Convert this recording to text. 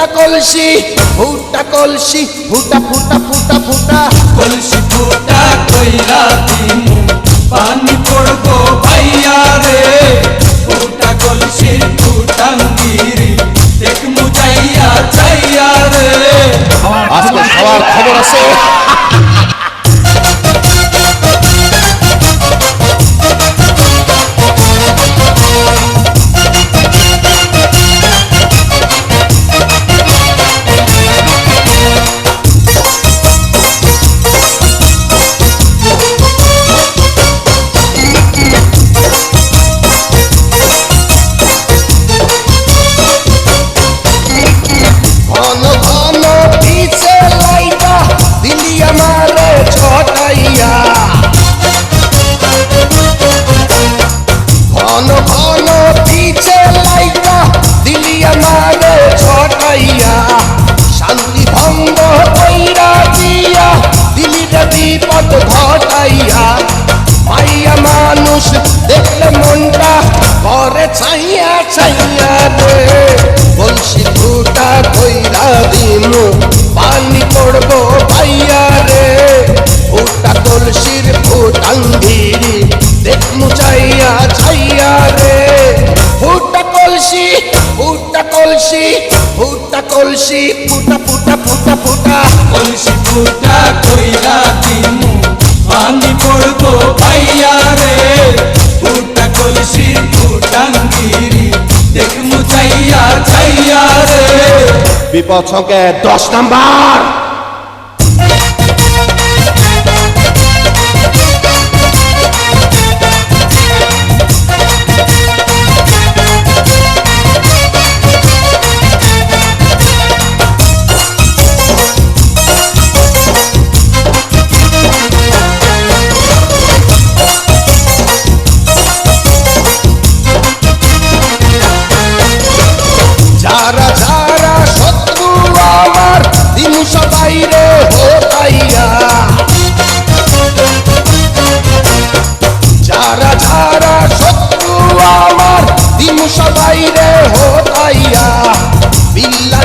কলসি ফুটা কলসি ফুটা ফুটা ফুটা ফুটা কলসি ফুটা কইরা দিমু পানি পড়বো ভাইয়া রে ফুটা কলসি ফুটাঙ্গিরি দেখমু যাইয়া যাইয়া রে আজকে সবার খবর আছে ঘন ঘন পিছে লাইটা দিলি আমারে ছটাইয়া ঘন ঘন পিছে লাইটা দিলি আমারে ছটাইয়া শান্তি ভঙ্গ কইরা দিয়া দিলি রে বিপদ ঘটাইয়া মাইয়া মানুষ দেখলে মনটা করে ছাইয়া ছাইয়া রে কলসি ফুটা কইরা দিমু পানি পড়বো ভাইয়া রে ফুটা কলসির ফুটাঙ্গিরি দেখমু চাইয়া ছাইয়া রে ফুটা কলসি ফুটা কলসি ফুটা কলসি ফুটা ফুটা ফুটা ফুটা কলসি ফুটা কইরা দিমু পানি পড়বো ভাইয়া রে ফুটা কলসি ফুটাঙ্গিরি দেখমু যাইয়া যাইয়া রে বিপদ সংকেত 10 নাম্বার যারা যারা শত্রু আমার দিন সবাই রে হতাইয়া যারা যারা শত্রু আমার দিন সবাই রে হতাইয়া বিল্লাহ